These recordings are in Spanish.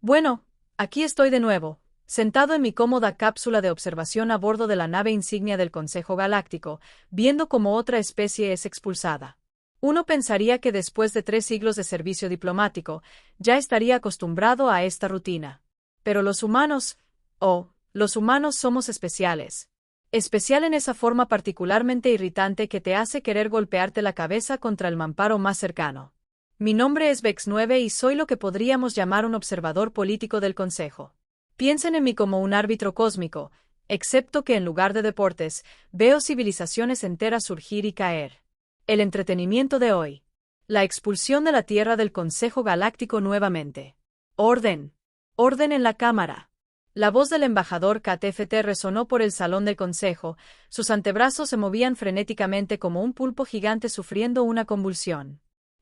Bueno, aquí estoy de nuevo, sentado en mi cómoda cápsula de observación a bordo de la nave insignia del Consejo Galáctico, viendo cómo otra especie es expulsada. Uno pensaría que después de 3 siglos de servicio diplomático, ya estaría acostumbrado a esta rutina. Pero los humanos, los humanos somos especiales. Especial en esa forma particularmente irritante que te hace querer golpearte la cabeza contra el mamparo más cercano. Mi nombre es Vex 9 y soy lo que podríamos llamar un observador político del Consejo. Piensen en mí como un árbitro cósmico, excepto que en lugar de deportes, veo civilizaciones enteras surgir y caer. El entretenimiento de hoy. La expulsión de la Tierra del Consejo Galáctico nuevamente. Orden. Orden en la Cámara. La voz del embajador KTFT resonó por el salón del Consejo, sus antebrazos se movían frenéticamente como un pulpo gigante sufriendo una convulsión.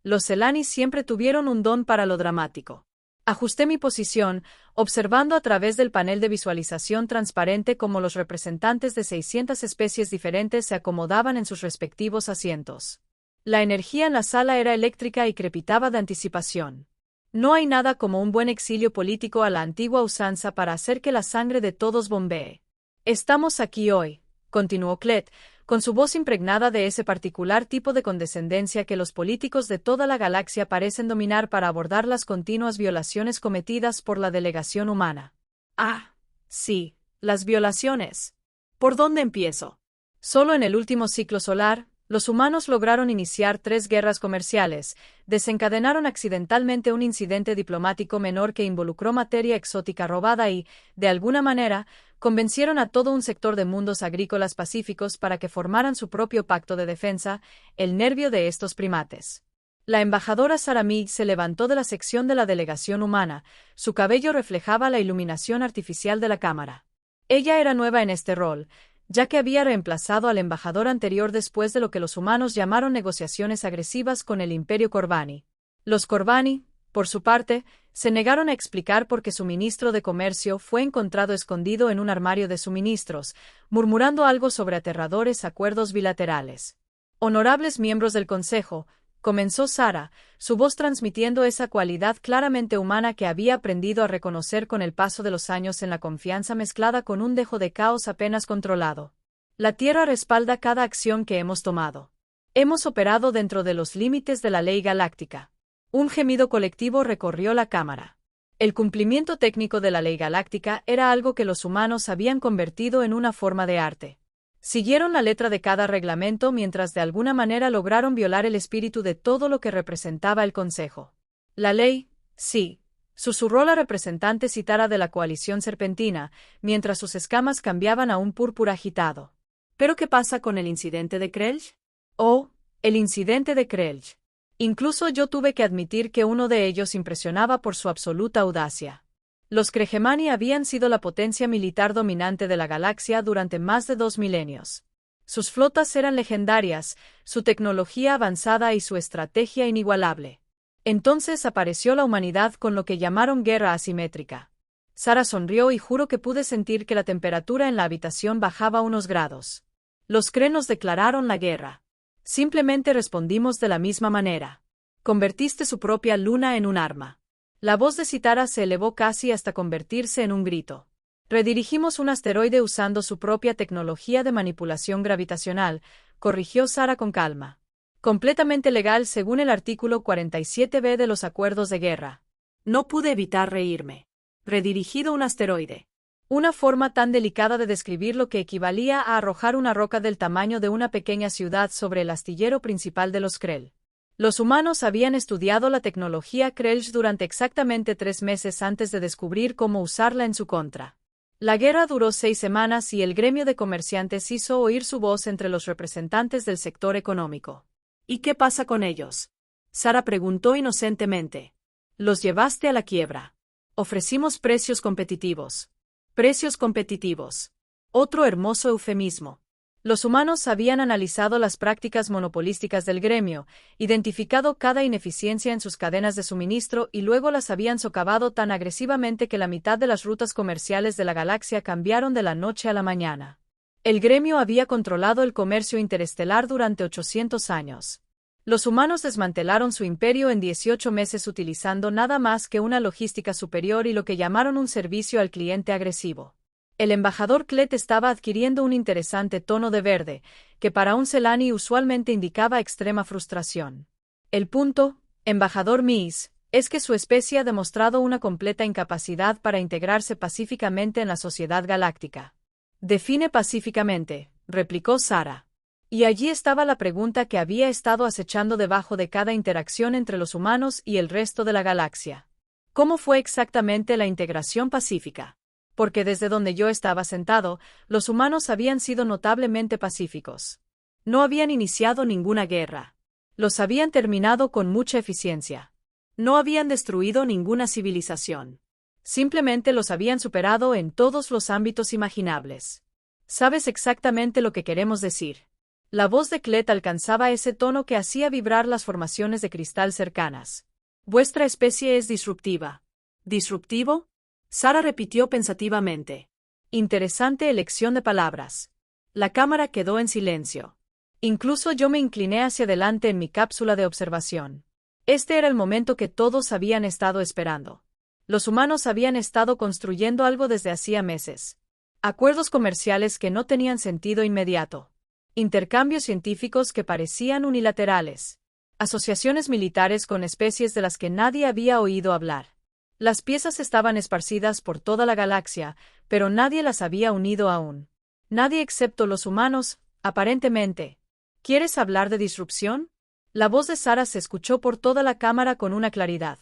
Los Celanis siempre tuvieron un don para lo dramático. Ajusté mi posición, observando a través del panel de visualización transparente cómo los representantes de 600 especies diferentes se acomodaban en sus respectivos asientos. La energía en la sala era eléctrica y crepitaba de anticipación. No hay nada como un buen exilio político a la antigua usanza para hacer que la sangre de todos bombee. Estamos aquí hoy, continuó Klett, con su voz impregnada de ese particular tipo de condescendencia que los políticos de toda la galaxia parecen dominar para abordar las continuas violaciones cometidas por la delegación humana. Ah, sí, las violaciones. ¿Por dónde empiezo? Solo en el último ciclo solar, los humanos lograron iniciar 3 guerras comerciales, desencadenaron accidentalmente un incidente diplomático menor que involucró materia exótica robada y, de alguna manera, convencieron a todo un sector de mundos agrícolas pacíficos para que formaran su propio pacto de defensa, el nervio de estos primates. La embajadora Saramí se levantó de la sección de la delegación humana, su cabello reflejaba la iluminación artificial de la cámara. Ella era nueva en este rol, ya que había reemplazado al embajador anterior después de lo que los humanos llamaron negociaciones agresivas con el Imperio Corbani. Los Corbani, por su parte, se negaron a explicar por qué su ministro de Comercio fue encontrado escondido en un armario de suministros, murmurando algo sobre aterradores acuerdos bilaterales. Honorables miembros del Consejo, comenzó Sara, su voz transmitiendo esa cualidad claramente humana que había aprendido a reconocer con el paso de los años en la confianza mezclada con un dejo de caos apenas controlado. La Tierra respalda cada acción que hemos tomado. Hemos operado dentro de los límites de la ley galáctica. Un gemido colectivo recorrió la cámara. El cumplimiento técnico de la ley galáctica era algo que los humanos habían convertido en una forma de arte. Siguieron la letra de cada reglamento mientras de alguna manera lograron violar el espíritu de todo lo que representaba el Consejo. La ley, sí, susurró la representante Citara de la coalición serpentina, mientras sus escamas cambiaban a un púrpura agitado. ¿Pero qué pasa con el incidente de Krelch? Oh, el incidente de Krelch. Incluso yo tuve que admitir que uno de ellos impresionaba por su absoluta audacia. Los Krejemani habían sido la potencia militar dominante de la galaxia durante más de 2 milenios. Sus flotas eran legendarias, su tecnología avanzada y su estrategia inigualable. Entonces apareció la humanidad con lo que llamaron guerra asimétrica. Sara sonrió y juro que pude sentir que la temperatura en la habitación bajaba unos grados. Los Kree nos declararon la guerra. Simplemente respondimos de la misma manera. Convertiste su propia luna en un arma. La voz de Citara se elevó casi hasta convertirse en un grito. Redirigimos un asteroide usando su propia tecnología de manipulación gravitacional, corrigió Sara con calma. Completamente legal según el artículo 47b de los acuerdos de guerra. No pude evitar reírme. Redirigido un asteroide. Una forma tan delicada de describir lo que equivalía a arrojar una roca del tamaño de una pequeña ciudad sobre el astillero principal de los Krell. Los humanos habían estudiado la tecnología Krelch durante exactamente 3 meses antes de descubrir cómo usarla en su contra. La guerra duró 6 semanas y el gremio de comerciantes hizo oír su voz entre los representantes del sector económico. ¿Y qué pasa con ellos? Sara preguntó inocentemente. Los llevaste a la quiebra. Ofrecimos precios competitivos. Precios competitivos. Otro hermoso eufemismo. Los humanos habían analizado las prácticas monopolísticas del gremio, identificado cada ineficiencia en sus cadenas de suministro y luego las habían socavado tan agresivamente que la mitad de las rutas comerciales de la galaxia cambiaron de la noche a la mañana. El gremio había controlado el comercio interestelar durante 800 años. Los humanos desmantelaron su imperio en 18 meses utilizando nada más que una logística superior y lo que llamaron un servicio al cliente agresivo. El embajador Klett estaba adquiriendo un interesante tono de verde, que para un Selani usualmente indicaba extrema frustración. El punto, embajador Mies, es que su especie ha demostrado una completa incapacidad para integrarse pacíficamente en la sociedad galáctica. Define pacíficamente, replicó Sara. Y allí estaba la pregunta que había estado acechando debajo de cada interacción entre los humanos y el resto de la galaxia. ¿Cómo fue exactamente la integración pacífica? Porque desde donde yo estaba sentado, los humanos habían sido notablemente pacíficos. No habían iniciado ninguna guerra. Los habían terminado con mucha eficiencia. No habían destruido ninguna civilización. Simplemente los habían superado en todos los ámbitos imaginables. ¿Sabes exactamente lo que queremos decir? La voz de Klett alcanzaba ese tono que hacía vibrar las formaciones de cristal cercanas. Vuestra especie es disruptiva. ¿Disruptivo? Sara repitió pensativamente. Interesante elección de palabras. La cámara quedó en silencio. Incluso yo me incliné hacia adelante en mi cápsula de observación. Este era el momento que todos habían estado esperando. Los humanos habían estado construyendo algo desde hacía meses. Acuerdos comerciales que no tenían sentido inmediato. Intercambios científicos que parecían unilaterales. Asociaciones militares con especies de las que nadie había oído hablar. Las piezas estaban esparcidas por toda la galaxia, pero nadie las había unido aún. Nadie excepto los humanos, aparentemente. ¿Quieres hablar de disrupción? La voz de Sara se escuchó por toda la cámara con una claridad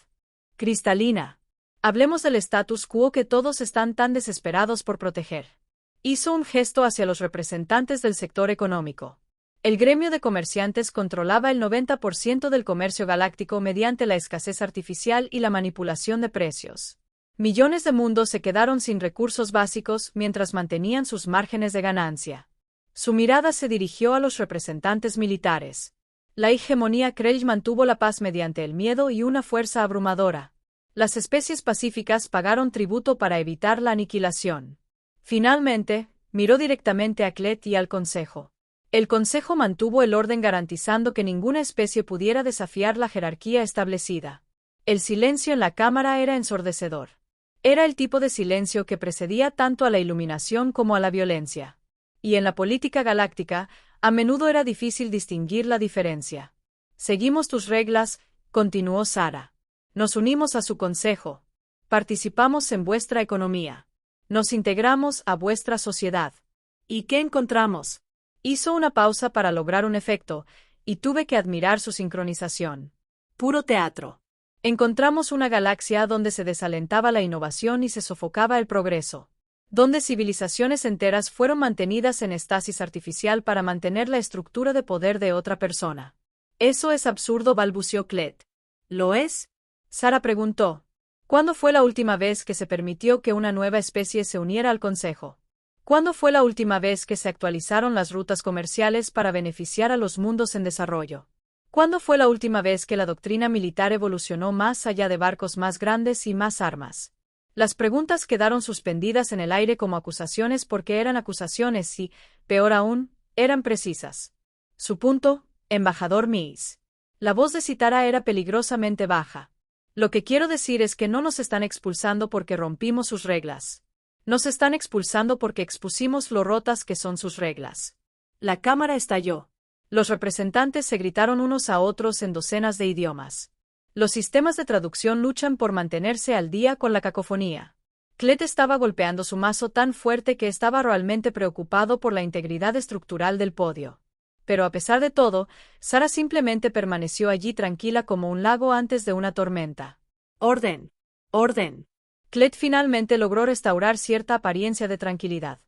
cristalina. Hablemos del status quo que todos están tan desesperados por proteger. Hizo un gesto hacia los representantes del sector económico. El gremio de comerciantes controlaba el 90% del comercio galáctico mediante la escasez artificial y la manipulación de precios. Millones de mundos se quedaron sin recursos básicos mientras mantenían sus márgenes de ganancia. Su mirada se dirigió a los representantes militares. La hegemonía Krell mantuvo la paz mediante el miedo y una fuerza abrumadora. Las especies pacíficas pagaron tributo para evitar la aniquilación. Finalmente, miró directamente a Klett y al Consejo. El Consejo mantuvo el orden garantizando que ninguna especie pudiera desafiar la jerarquía establecida. El silencio en la cámara era ensordecedor. Era el tipo de silencio que precedía tanto a la iluminación como a la violencia. Y en la política galáctica, a menudo era difícil distinguir la diferencia. Seguimos tus reglas, continuó Sara. Nos unimos a su consejo. Participamos en vuestra economía. Nos integramos a vuestra sociedad. ¿Y qué encontramos? Hizo una pausa para lograr un efecto, y tuve que admirar su sincronización. Puro teatro. Encontramos una galaxia donde se desalentaba la innovación y se sofocaba el progreso. Donde civilizaciones enteras fueron mantenidas en estasis artificial para mantener la estructura de poder de otra persona. Eso es absurdo, balbuceó Klett. ¿Lo es? Sara preguntó. ¿Cuándo fue la última vez que se permitió que una nueva especie se uniera al Consejo? ¿Cuándo fue la última vez que se actualizaron las rutas comerciales para beneficiar a los mundos en desarrollo? ¿Cuándo fue la última vez que la doctrina militar evolucionó más allá de barcos más grandes y más armas? Las preguntas quedaron suspendidas en el aire como acusaciones porque eran acusaciones y, peor aún, eran precisas. Su punto, embajador Mies. La voz de Sitara era peligrosamente baja. Lo que quiero decir es que no nos están expulsando porque rompimos sus reglas. Nos están expulsando porque expusimos lo rotas que son sus reglas. La cámara estalló. Los representantes se gritaron unos a otros en docenas de idiomas. Los sistemas de traducción luchan por mantenerse al día con la cacofonía. Klett estaba golpeando su mazo tan fuerte que estaba realmente preocupado por la integridad estructural del podio. Pero a pesar de todo, Sara simplemente permaneció allí tranquila como un lago antes de una tormenta. Orden. Orden. Klett finalmente logró restaurar cierta apariencia de tranquilidad.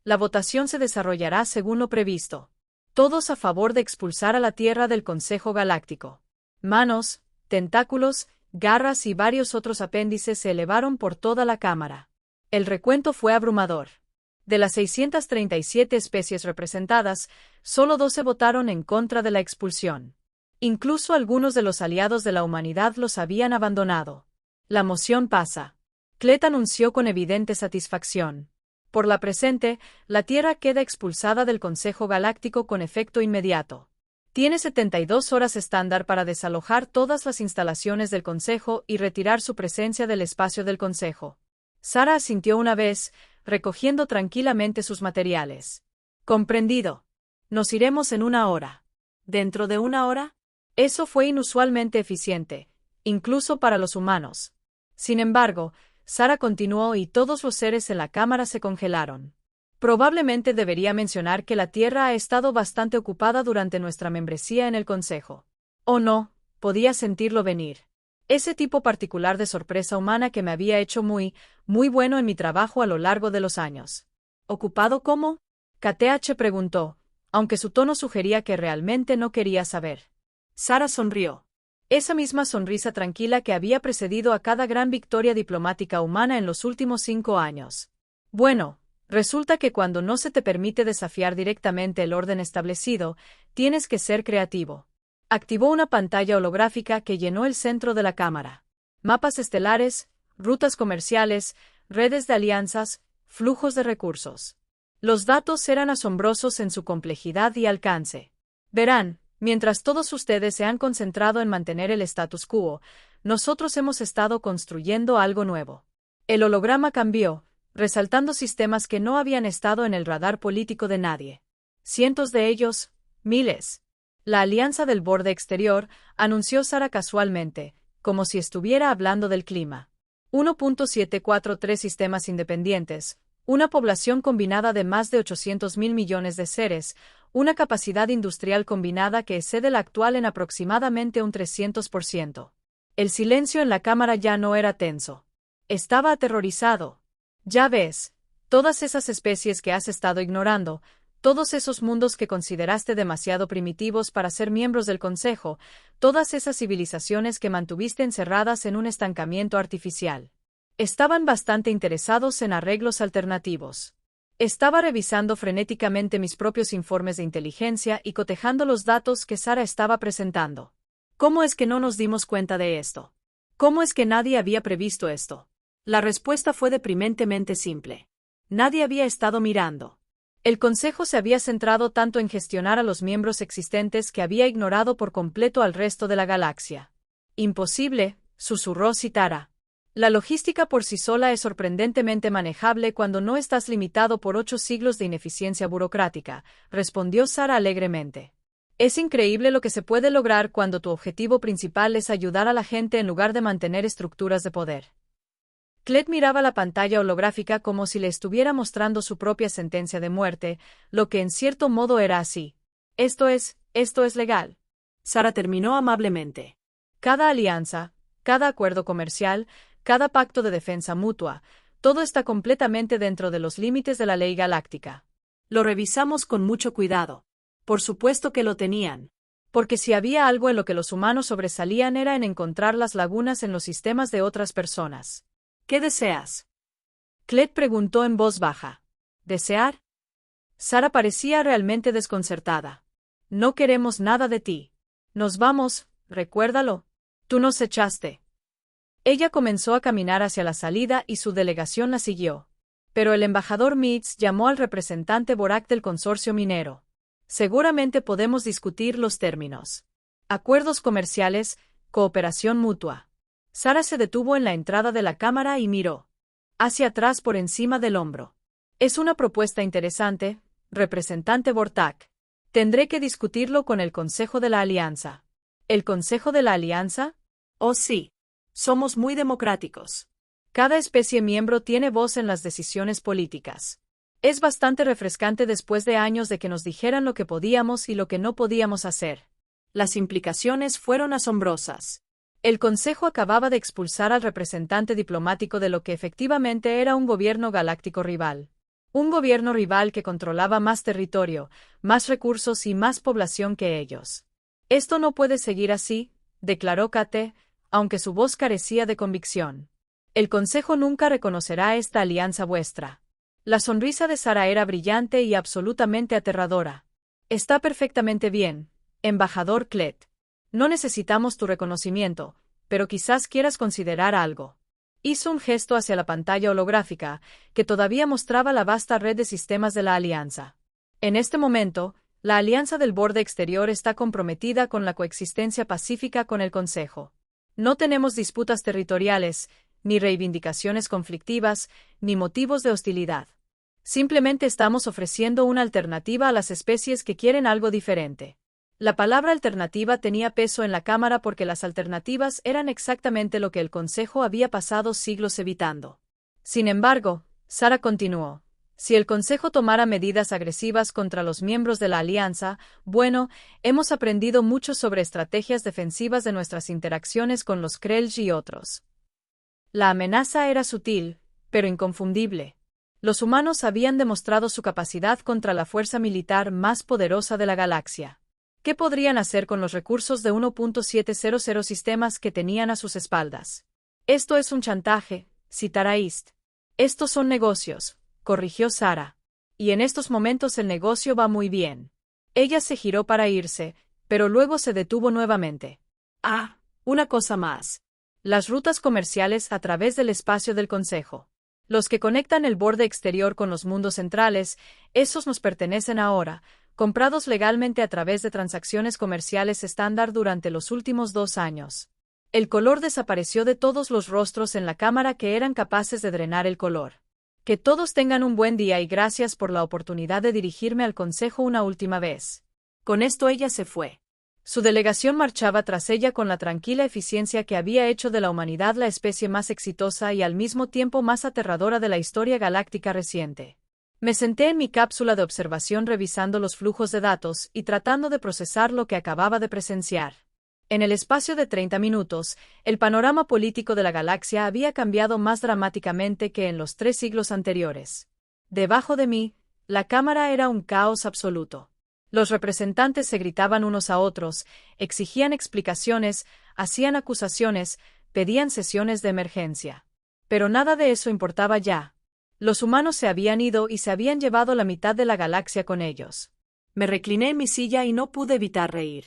La votación se desarrollará según lo previsto. Todos a favor de expulsar a la Tierra del Consejo Galáctico. Manos, tentáculos, garras y varios otros apéndices se elevaron por toda la cámara. El recuento fue abrumador. De las 637 especies representadas, solo 12 votaron en contra de la expulsión. Incluso algunos de los aliados de la humanidad los habían abandonado. La moción pasa. Klett anunció con evidente satisfacción. Por la presente, la Tierra queda expulsada del Consejo Galáctico con efecto inmediato. Tiene 72 horas estándar para desalojar todas las instalaciones del Consejo y retirar su presencia del espacio del Consejo. Sara asintió una vez, recogiendo tranquilamente sus materiales. Comprendido. Nos iremos en 1 hora. ¿Dentro de 1 hora? Eso fue inusualmente eficiente, incluso para los humanos. Sin embargo, Sara continuó y todos los seres en la cámara se congelaron. Probablemente debería mencionar que la Tierra ha estado bastante ocupada durante nuestra membresía en el Consejo. Oh no, podía sentirlo venir. Ese tipo particular de sorpresa humana que me había hecho muy bueno en mi trabajo a lo largo de los años. ¿Ocupado cómo? KTH preguntó, aunque su tono sugería que realmente no quería saber. Sara sonrió. Esa misma sonrisa tranquila que había precedido a cada gran victoria diplomática humana en los últimos 5 años. Bueno, resulta que cuando no se te permite desafiar directamente el orden establecido, tienes que ser creativo. Activó una pantalla holográfica que llenó el centro de la cámara. Mapas estelares, rutas comerciales, redes de alianzas, flujos de recursos. Los datos eran asombrosos en su complejidad y alcance. Verán, mientras todos ustedes se han concentrado en mantener el status quo, nosotros hemos estado construyendo algo nuevo. El holograma cambió, resaltando sistemas que no habían estado en el radar político de nadie. Cientos de ellos, miles. La Alianza del Borde Exterior, anunció Sara casualmente, como si estuviera hablando del clima. 1.743 sistemas independientes, una población combinada de más de 800.000 millones de seres, una capacidad industrial combinada que excede la actual en aproximadamente un 300%. El silencio en la cámara ya no era tenso. Estaba aterrorizado. Ya ves, todas esas especies que has estado ignorando, todos esos mundos que consideraste demasiado primitivos para ser miembros del Consejo, todas esas civilizaciones que mantuviste encerradas en un estancamiento artificial. Estaban bastante interesados en arreglos alternativos. Estaba revisando frenéticamente mis propios informes de inteligencia y cotejando los datos que Sara estaba presentando. ¿Cómo es que no nos dimos cuenta de esto? ¿Cómo es que nadie había previsto esto? La respuesta fue deprimentemente simple. Nadie había estado mirando. El Consejo se había centrado tanto en gestionar a los miembros existentes que había ignorado por completo al resto de la galaxia. Imposible, susurró Sitara. La logística por sí sola es sorprendentemente manejable cuando no estás limitado por 8 siglos de ineficiencia burocrática, respondió Sara alegremente. Es increíble lo que se puede lograr cuando tu objetivo principal es ayudar a la gente en lugar de mantener estructuras de poder. Klett miraba la pantalla holográfica como si le estuviera mostrando su propia sentencia de muerte, lo que en cierto modo era así. Esto es legal. Sara terminó amablemente. Cada alianza, cada acuerdo comercial, cada pacto de defensa mutua, todo está completamente dentro de los límites de la ley galáctica. Lo revisamos con mucho cuidado. Por supuesto que lo tenían. Porque si había algo en lo que los humanos sobresalían era en encontrar las lagunas en los sistemas de otras personas. ¿Qué deseas? Klett preguntó en voz baja. ¿Desear? Sara parecía realmente desconcertada. No queremos nada de ti. Nos vamos, recuérdalo. Tú nos echaste. Ella comenzó a caminar hacia la salida y su delegación la siguió. Pero el embajador Mitz llamó al representante Borak del consorcio minero. Seguramente podemos discutir los términos. Acuerdos comerciales, cooperación mutua. Sara se detuvo en la entrada de la cámara y miró hacia atrás por encima del hombro. Es una propuesta interesante, representante Bortak. Tendré que discutirlo con el Consejo de la Alianza. ¿El Consejo de la Alianza? Oh sí. Somos muy democráticos. Cada especie miembro tiene voz en las decisiones políticas. Es bastante refrescante después de años de que nos dijeran lo que podíamos y lo que no podíamos hacer. Las implicaciones fueron asombrosas. El Consejo acababa de expulsar al representante diplomático de lo que efectivamente era un gobierno galáctico rival. Un gobierno rival que controlaba más territorio, más recursos y más población que ellos. Esto no puede seguir así, declaró Kate, aunque su voz carecía de convicción. El Consejo nunca reconocerá esta alianza vuestra. La sonrisa de Sara era brillante y absolutamente aterradora. Está perfectamente bien, embajador Klett. No necesitamos tu reconocimiento, pero quizás quieras considerar algo. Hizo un gesto hacia la pantalla holográfica, que todavía mostraba la vasta red de sistemas de la Alianza. En este momento, La Alianza del Borde Exterior está comprometida con la coexistencia pacífica con el Consejo. No tenemos disputas territoriales, ni reivindicaciones conflictivas, ni motivos de hostilidad. Simplemente estamos ofreciendo una alternativa a las especies que quieren algo diferente. La palabra alternativa tenía peso en la Cámara porque las alternativas eran exactamente lo que el Consejo había pasado siglos evitando. Sin embargo, Sara continuó. Si el Consejo tomara medidas agresivas contra los miembros de la Alianza, bueno, hemos aprendido mucho sobre estrategias defensivas de nuestras interacciones con los Krelj y otros. La amenaza era sutil, pero inconfundible. Los humanos habían demostrado su capacidad contra la fuerza militar más poderosa de la galaxia. ¿Qué podrían hacer con los recursos de 1.700 sistemas que tenían a sus espaldas? Esto es un chantaje, citará East. Estos son negocios, corrigió Sara. Y en estos momentos el negocio va muy bien. Ella se giró para irse, pero luego se detuvo nuevamente. Ah, una cosa más. Las rutas comerciales a través del espacio del Consejo. Los que conectan el borde exterior con los mundos centrales, esos nos pertenecen ahora, comprados legalmente a través de transacciones comerciales estándar durante los últimos 2 años. El color desapareció de todos los rostros en la cámara que eran capaces de drenar el color. Que todos tengan un buen día y gracias por la oportunidad de dirigirme al Consejo una última vez. Con esto ella se fue. Su delegación marchaba tras ella con la tranquila eficiencia que había hecho de la humanidad la especie más exitosa y al mismo tiempo más aterradora de la historia galáctica reciente. Me senté en mi cápsula de observación revisando los flujos de datos y tratando de procesar lo que acababa de presenciar. En el espacio de 30 minutos, el panorama político de la galaxia había cambiado más dramáticamente que en los 3 siglos anteriores. Debajo de mí, la cámara era un caos absoluto. Los representantes se gritaban unos a otros, exigían explicaciones, hacían acusaciones, pedían sesiones de emergencia. Pero nada de eso importaba ya. Los humanos se habían ido y se habían llevado la mitad de la galaxia con ellos. Me recliné en mi silla y no pude evitar reír.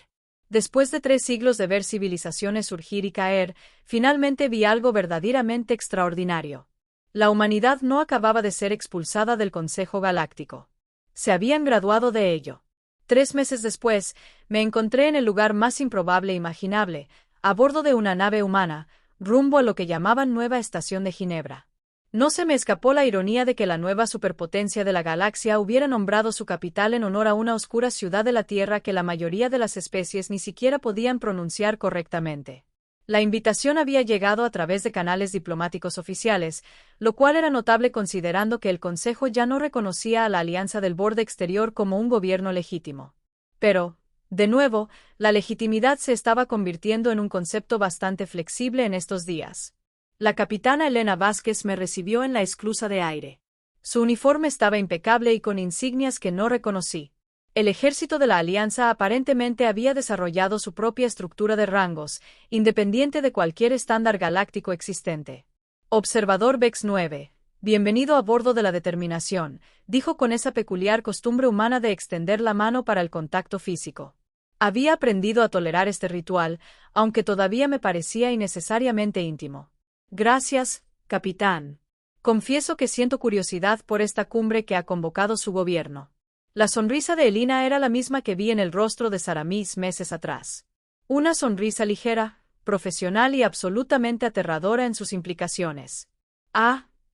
Después de 3 siglos de ver civilizaciones surgir y caer, finalmente vi algo verdaderamente extraordinario. La humanidad no acababa de ser expulsada del Consejo Galáctico. Se habían graduado de ello. 3 meses después, me encontré en el lugar más improbable e imaginable, a bordo de una nave humana, rumbo a lo que llamaban Nueva Estación de Ginebra. No se me escapó la ironía de que la nueva superpotencia de la galaxia hubiera nombrado su capital en honor a una oscura ciudad de la Tierra que la mayoría de las especies ni siquiera podían pronunciar correctamente. La invitación había llegado a través de canales diplomáticos oficiales, lo cual era notable considerando que el Consejo ya no reconocía a la Alianza del Borde Exterior como un gobierno legítimo. Pero, de nuevo, la legitimidad se estaba convirtiendo en un concepto bastante flexible en estos días. La capitana Elena Vázquez me recibió en la esclusa de aire. Su uniforme estaba impecable y con insignias que no reconocí. El ejército de la Alianza aparentemente había desarrollado su propia estructura de rangos, independiente de cualquier estándar galáctico existente. Observador Vex 9, bienvenido a bordo de la Determinación, dijo con esa peculiar costumbre humana de extender la mano para el contacto físico. Había aprendido a tolerar este ritual, aunque todavía me parecía innecesariamente íntimo. Gracias, capitán. Confieso que siento curiosidad por esta cumbre que ha convocado su gobierno. La sonrisa de Elina era la misma que vi en el rostro de Saramis meses atrás. Una sonrisa ligera, profesional y absolutamente aterradora en sus implicaciones.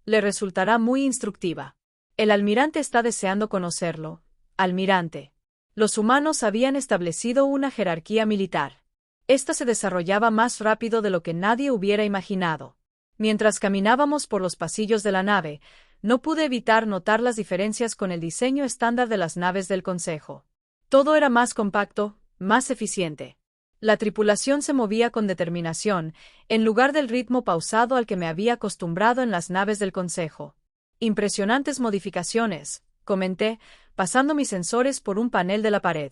Le resultará muy instructiva. El almirante está deseando conocerlo. Almirante. Los humanos habían establecido una jerarquía militar. Esta se desarrollaba más rápido de lo que nadie hubiera imaginado. Mientras caminábamos por los pasillos de la nave, no pude evitar notar las diferencias con el diseño estándar de las naves del Consejo. Todo era más compacto, más eficiente. La tripulación se movía con determinación, en lugar del ritmo pausado al que me había acostumbrado en las naves del Consejo. Impresionantes modificaciones, comenté, pasando mis sensores por un panel de la pared.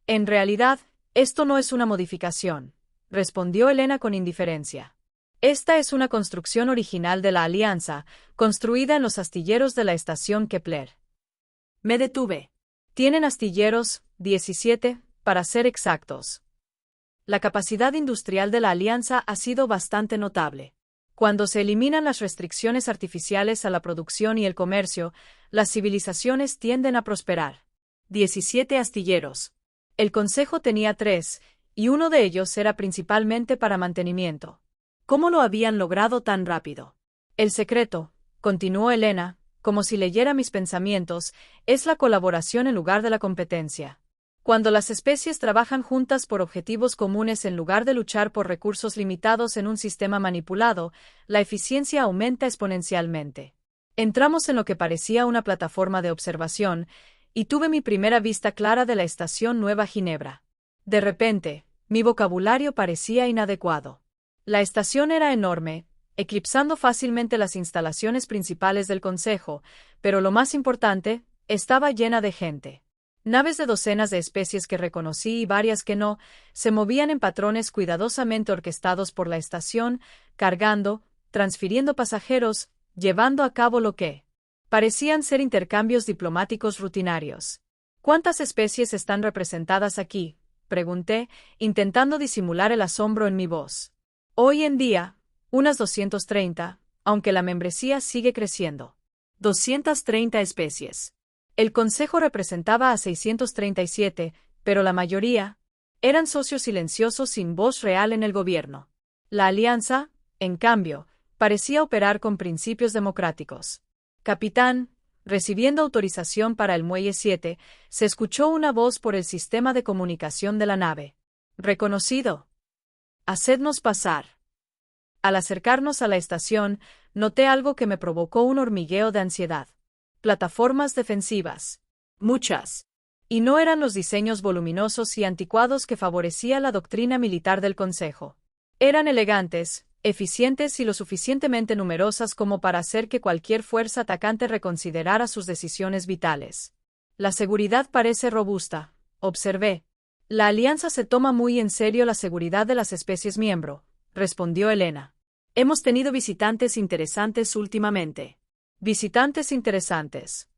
En realidad, esto no es una modificación, respondió Elena con indiferencia. Esta es una construcción original de la Alianza, construida en los astilleros de la estación Kepler. Me detuve. Tienen astilleros, 17, para ser exactos. La capacidad industrial de la Alianza ha sido bastante notable. Cuando se eliminan las restricciones artificiales a la producción y el comercio, las civilizaciones tienden a prosperar. 17 astilleros. El consejo tenía 3, y uno de ellos era principalmente para mantenimiento. ¿Cómo lo habían logrado tan rápido? El secreto, continuó Elena, como si leyera mis pensamientos, es la colaboración en lugar de la competencia. Cuando las especies trabajan juntas por objetivos comunes en lugar de luchar por recursos limitados en un sistema manipulado, la eficiencia aumenta exponencialmente. Entramos en lo que parecía una plataforma de observación, y tuve mi primera vista clara de la estación Nueva Ginebra. De repente, mi vocabulario parecía inadecuado. La estación era enorme, eclipsando fácilmente las instalaciones principales del Consejo, pero lo más importante, estaba llena de gente. Naves de docenas de especies que reconocí y varias que no, se movían en patrones cuidadosamente orquestados por la estación, cargando, transfiriendo pasajeros, llevando a cabo lo que parecían ser intercambios diplomáticos rutinarios. ¿Cuántas especies están representadas aquí?, pregunté, intentando disimular el asombro en mi voz. Hoy en día, unas 230, aunque la membresía sigue creciendo. 230 especies. El Consejo representaba a 637, pero la mayoría eran socios silenciosos sin voz real en el gobierno. La Alianza, en cambio, parecía operar con principios democráticos. Capitán, recibiendo autorización para el Muelle 7, se escuchó una voz por el sistema de comunicación de la nave. Reconocido. Hacednos pasar. Al acercarnos a la estación, noté algo que me provocó un hormigueo de ansiedad. Plataformas defensivas. Muchas. Y no eran los diseños voluminosos y anticuados que favorecía la doctrina militar del Consejo. Eran elegantes, eficientes y lo suficientemente numerosas como para hacer que cualquier fuerza atacante reconsiderara sus decisiones vitales. La seguridad parece robusta, observé. La Alianza se toma muy en serio la seguridad de las especies miembro, respondió Elena. Hemos tenido visitantes interesantes últimamente. Visitantes interesantes.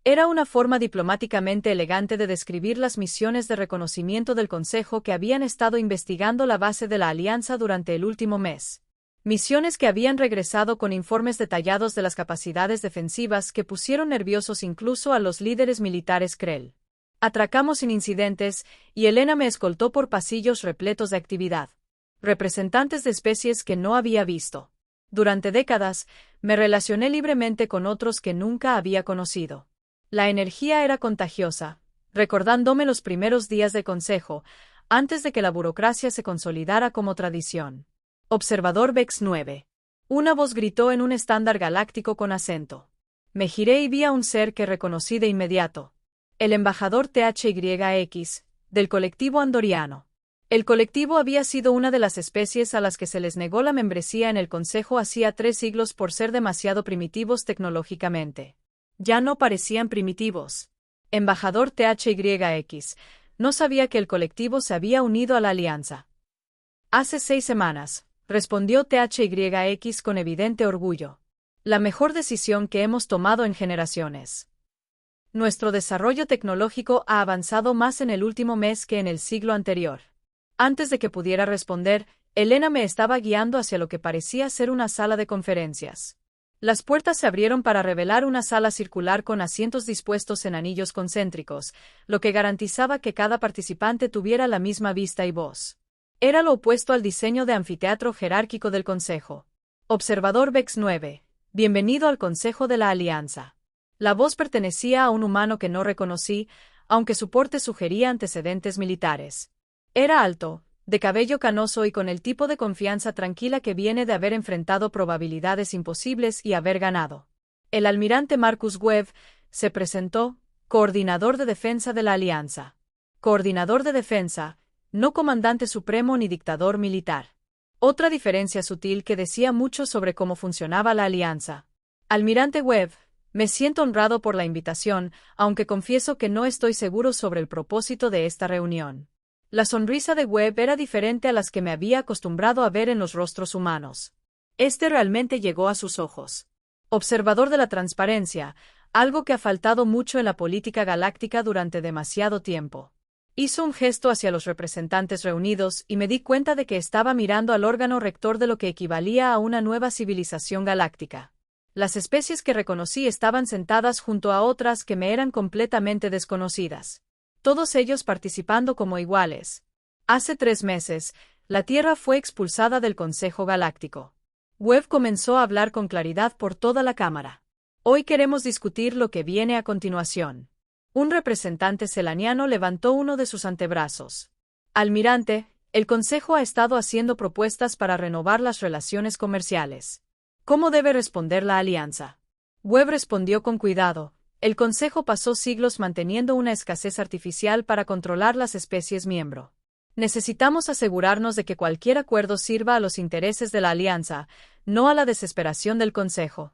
Era una forma diplomáticamente elegante de describir las misiones de reconocimiento del Consejo que habían estado investigando la base de la Alianza durante el último mes. Misiones que habían regresado con informes detallados de las capacidades defensivas que pusieron nerviosos incluso a los líderes militares Krell. Atracamos sin incidentes, y Elena me escoltó por pasillos repletos de actividad. Representantes de especies que no había visto. Durante décadas, me relacioné libremente con otros que nunca había conocido. La energía era contagiosa, recordándome los primeros días de consejo, antes de que la burocracia se consolidara como tradición. Observador Vex 9. Una voz gritó en un estándar galáctico con acento. Me giré y vi a un ser que reconocí de inmediato. El embajador THYX, del colectivo andoriano. El colectivo había sido una de las especies a las que se les negó la membresía en el Consejo hacía 3 siglos por ser demasiado primitivos tecnológicamente. Ya no parecían primitivos. Embajador THYX, no sabía que el colectivo se había unido a la Alianza. Hace 6 semanas, respondió THYX con evidente orgullo. La mejor decisión que hemos tomado en generaciones. Nuestro desarrollo tecnológico ha avanzado más en el último mes que en el siglo anterior. Antes de que pudiera responder, Elena me estaba guiando hacia lo que parecía ser una sala de conferencias. Las puertas se abrieron para revelar una sala circular con asientos dispuestos en anillos concéntricos, lo que garantizaba que cada participante tuviera la misma vista y voz. Era lo opuesto al diseño de anfiteatro jerárquico del Consejo. Observador Vex 9. Bienvenido al Consejo de la Alianza. La voz pertenecía a un humano que no reconocí, aunque su porte sugería antecedentes militares. Era alto, de cabello canoso y con el tipo de confianza tranquila que viene de haber enfrentado probabilidades imposibles y haber ganado. El almirante Marcus Webb se presentó, coordinador de defensa de la Alianza. Coordinador de defensa, no comandante supremo ni dictador militar. Otra diferencia sutil que decía mucho sobre cómo funcionaba la Alianza. Almirante Webb, me siento honrado por la invitación, aunque confieso que no estoy seguro sobre el propósito de esta reunión. La sonrisa de Webb era diferente a las que me había acostumbrado a ver en los rostros humanos. Este realmente llegó a sus ojos. Observador de la transparencia, algo que ha faltado mucho en la política galáctica durante demasiado tiempo. Hizo un gesto hacia los representantes reunidos y me di cuenta de que estaba mirando al órgano rector de lo que equivalía a una nueva civilización galáctica. Las especies que reconocí estaban sentadas junto a otras que me eran completamente desconocidas. Todos ellos participando como iguales. Hace 3 meses, la Tierra fue expulsada del Consejo Galáctico. Webb comenzó a hablar con claridad por toda la cámara. Hoy queremos discutir lo que viene a continuación. Un representante selaniano levantó uno de sus antebrazos. Almirante, el Consejo ha estado haciendo propuestas para renovar las relaciones comerciales. ¿Cómo debe responder la Alianza? Webb respondió con cuidado. El Consejo pasó siglos manteniendo una escasez artificial para controlar las especies miembro. Necesitamos asegurarnos de que cualquier acuerdo sirva a los intereses de la Alianza, no a la desesperación del Consejo.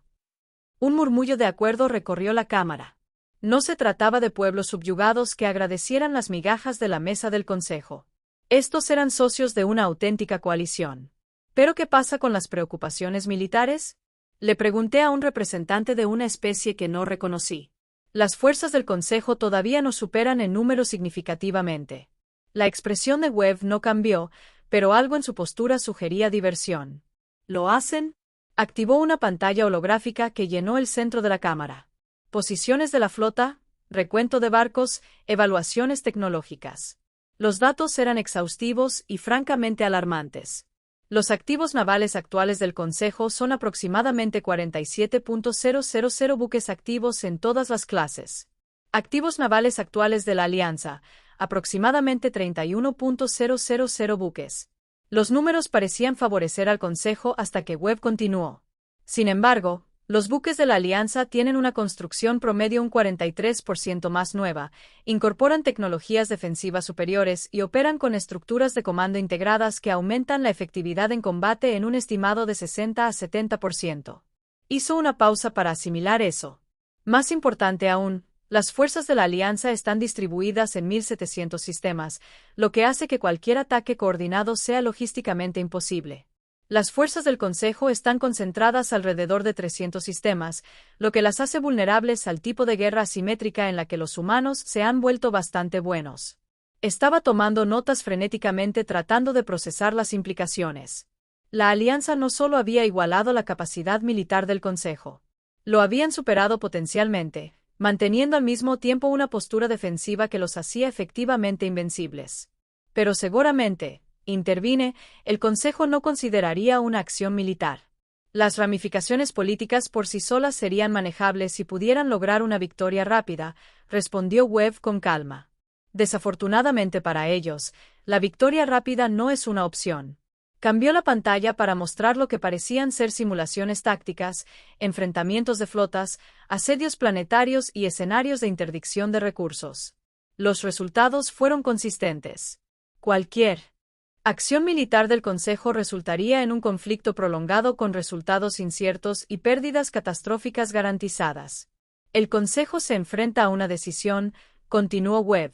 Un murmullo de acuerdo recorrió la cámara. No se trataba de pueblos subyugados que agradecieran las migajas de la mesa del Consejo. Estos eran socios de una auténtica coalición. ¿Pero qué pasa con las preocupaciones militares? Le pregunté a un representante de una especie que no reconocí. Las fuerzas del Consejo todavía nos superan en número significativamente. La expresión de Webb no cambió, pero algo en su postura sugería diversión. ¿Lo hacen? Activó una pantalla holográfica que llenó el centro de la cámara. Posiciones de la flota, recuento de barcos, evaluaciones tecnológicas. Los datos eran exhaustivos y francamente alarmantes. Los activos navales actuales del Consejo son aproximadamente 47.000 buques activos en todas las clases. Activos navales actuales de la Alianza, aproximadamente 31.000 buques. Los números parecían favorecer al Consejo hasta que Webb continuó. Sin embargo, los buques de la Alianza tienen una construcción promedio un 43% más nueva, incorporan tecnologías defensivas superiores y operan con estructuras de comando integradas que aumentan la efectividad en combate en un estimado de 60 a 70%. Hizo una pausa para asimilar eso. Más importante aún, las fuerzas de la Alianza están distribuidas en 1.700 sistemas, lo que hace que cualquier ataque coordinado sea logísticamente imposible. Las fuerzas del Consejo están concentradas alrededor de 300 sistemas, lo que las hace vulnerables al tipo de guerra asimétrica en la que los humanos se han vuelto bastante buenos. Estaba tomando notas frenéticamente tratando de procesar las implicaciones. La Alianza no solo había igualado la capacidad militar del Consejo, lo habían superado potencialmente, manteniendo al mismo tiempo una postura defensiva que los hacía efectivamente invencibles. Pero seguramente, intervine, el Consejo no consideraría una acción militar. Las ramificaciones políticas por sí solas serían manejables si pudieran lograr una victoria rápida, respondió Webb con calma. Desafortunadamente para ellos, la victoria rápida no es una opción. Cambió la pantalla para mostrar lo que parecían ser simulaciones tácticas, enfrentamientos de flotas, asedios planetarios y escenarios de interdicción de recursos. Los resultados fueron consistentes. Cualquier acción militar del Consejo resultaría en un conflicto prolongado con resultados inciertos y pérdidas catastróficas garantizadas. El Consejo se enfrenta a una decisión, continuó Webb.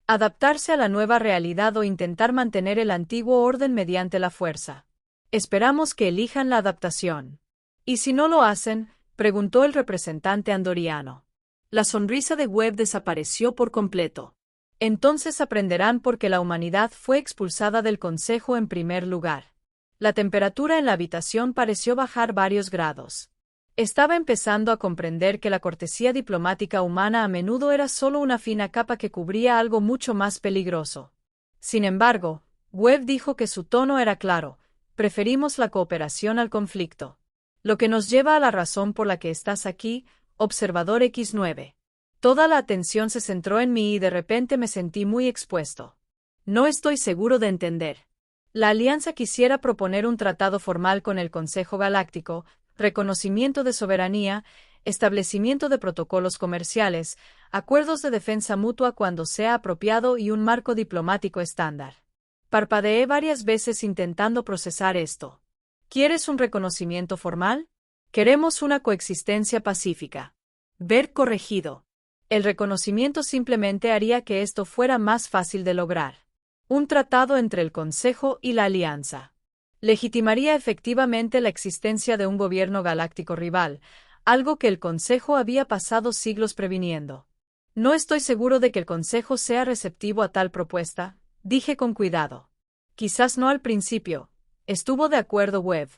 Adaptarse a la nueva realidad o intentar mantener el antiguo orden mediante la fuerza. Esperamos que elijan la adaptación. ¿Y si no lo hacen?, preguntó el representante andoriano. La sonrisa de Webb desapareció por completo. Entonces aprenderán por qué la humanidad fue expulsada del Consejo en primer lugar. La temperatura en la habitación pareció bajar varios grados. Estaba empezando a comprender que la cortesía diplomática humana a menudo era solo una fina capa que cubría algo mucho más peligroso. Sin embargo, Webb dijo que su tono era claro: preferimos la cooperación al conflicto. Lo que nos lleva a la razón por la que estás aquí, observador X9. Toda la atención se centró en mí y de repente me sentí muy expuesto. No estoy seguro de entender. La Alianza quisiera proponer un tratado formal con el Consejo Galáctico, reconocimiento de soberanía, establecimiento de protocolos comerciales, acuerdos de defensa mutua cuando sea apropiado y un marco diplomático estándar. Parpadeé varias veces intentando procesar esto. ¿Quieres un reconocimiento formal? Queremos una coexistencia pacífica. Ver corregido. El reconocimiento simplemente haría que esto fuera más fácil de lograr. Un tratado entre el Consejo y la Alianza legitimaría efectivamente la existencia de un gobierno galáctico rival, algo que el Consejo había pasado siglos previniendo. No estoy seguro de que el Consejo sea receptivo a tal propuesta, dije con cuidado. Quizás no al principio. Estuvo de acuerdo Webb.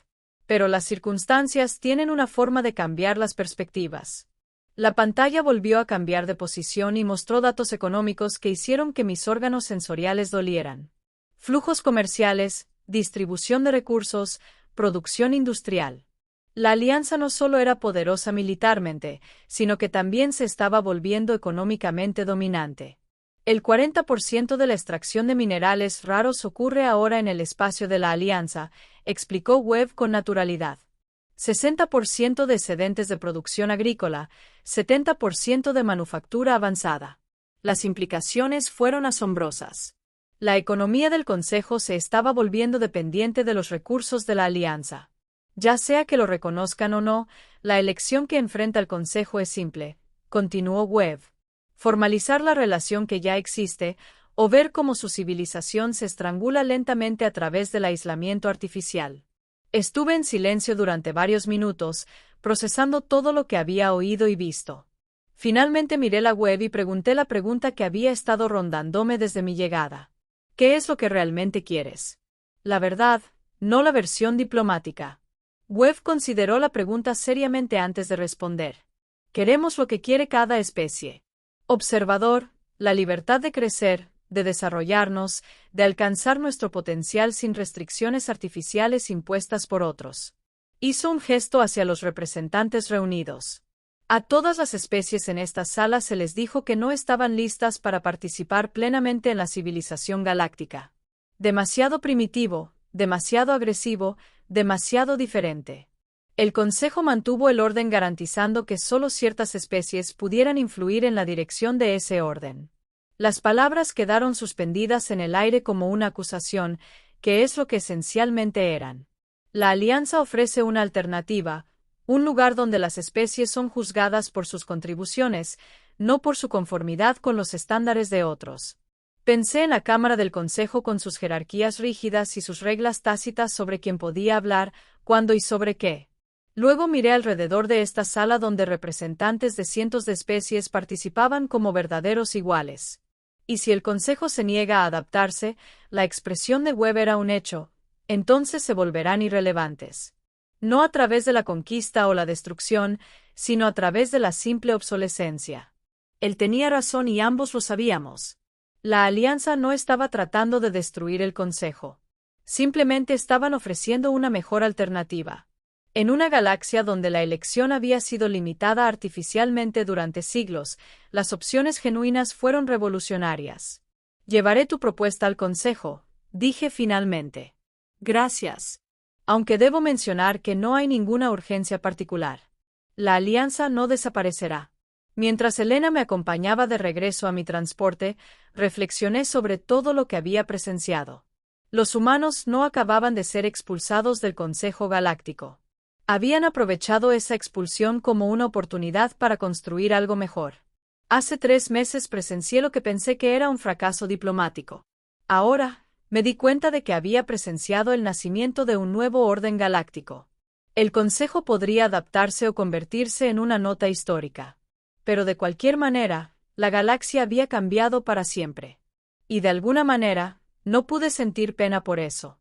Pero las circunstancias tienen una forma de cambiar las perspectivas. La pantalla volvió a cambiar de posición y mostró datos económicos que hicieron que mis órganos sensoriales dolieran. Flujos comerciales, distribución de recursos, producción industrial. La alianza no solo era poderosa militarmente, sino que también se estaba volviendo económicamente dominante. El 40% de la extracción de minerales raros ocurre ahora en el espacio de la alianza, explicó Webb con naturalidad. 60% de excedentes de producción agrícola, 70% de manufactura avanzada. Las implicaciones fueron asombrosas. La economía del Consejo se estaba volviendo dependiente de los recursos de la alianza. Ya sea que lo reconozcan o no, la elección que enfrenta el Consejo es simple, continuó Webb. Formalizar la relación que ya existe, o ver cómo su civilización se estrangula lentamente a través del aislamiento artificial. Estuve en silencio durante varios minutos, procesando todo lo que había oído y visto. Finalmente miré la web y pregunté la pregunta que había estado rondándome desde mi llegada. ¿Qué es lo que realmente quieres? La verdad, no la versión diplomática. Webb consideró la pregunta seriamente antes de responder. Queremos lo que quiere cada especie. Observador, la libertad de crecer, de desarrollarnos, de alcanzar nuestro potencial sin restricciones artificiales impuestas por otros. Hizo un gesto hacia los representantes reunidos. A todas las especies en esta sala se les dijo que no estaban listas para participar plenamente en la civilización galáctica. Demasiado primitivo, demasiado agresivo, demasiado diferente. El Consejo mantuvo el orden garantizando que solo ciertas especies pudieran influir en la dirección de ese orden. Las palabras quedaron suspendidas en el aire como una acusación, que es lo que esencialmente eran. La Alianza ofrece una alternativa, un lugar donde las especies son juzgadas por sus contribuciones, no por su conformidad con los estándares de otros. Pensé en la Cámara del Consejo con sus jerarquías rígidas y sus reglas tácitas sobre quién podía hablar, cuándo y sobre qué. Luego miré alrededor de esta sala donde representantes de cientos de especies participaban como verdaderos iguales. Y si el Consejo se niega a adaptarse, la expresión de Webb era un hecho, entonces se volverán irrelevantes. No a través de la conquista o la destrucción, sino a través de la simple obsolescencia. Él tenía razón y ambos lo sabíamos. La Alianza no estaba tratando de destruir el Consejo. Simplemente estaban ofreciendo una mejor alternativa. En una galaxia donde la elección había sido limitada artificialmente durante siglos, las opciones genuinas fueron revolucionarias. Llevaré tu propuesta al Consejo, dije finalmente. Gracias. Aunque debo mencionar que no hay ninguna urgencia particular. La alianza no desaparecerá. Mientras Elena me acompañaba de regreso a mi transporte, reflexioné sobre todo lo que había presenciado. Los humanos no acababan de ser expulsados del Consejo Galáctico. Habían aprovechado esa expulsión como una oportunidad para construir algo mejor. Hace 3 meses presencié lo que pensé que era un fracaso diplomático. Ahora, me di cuenta de que había presenciado el nacimiento de un nuevo orden galáctico. El Consejo podría adaptarse o convertirse en una nota histórica. Pero de cualquier manera, la galaxia había cambiado para siempre. Y de alguna manera, no pude sentir pena por eso.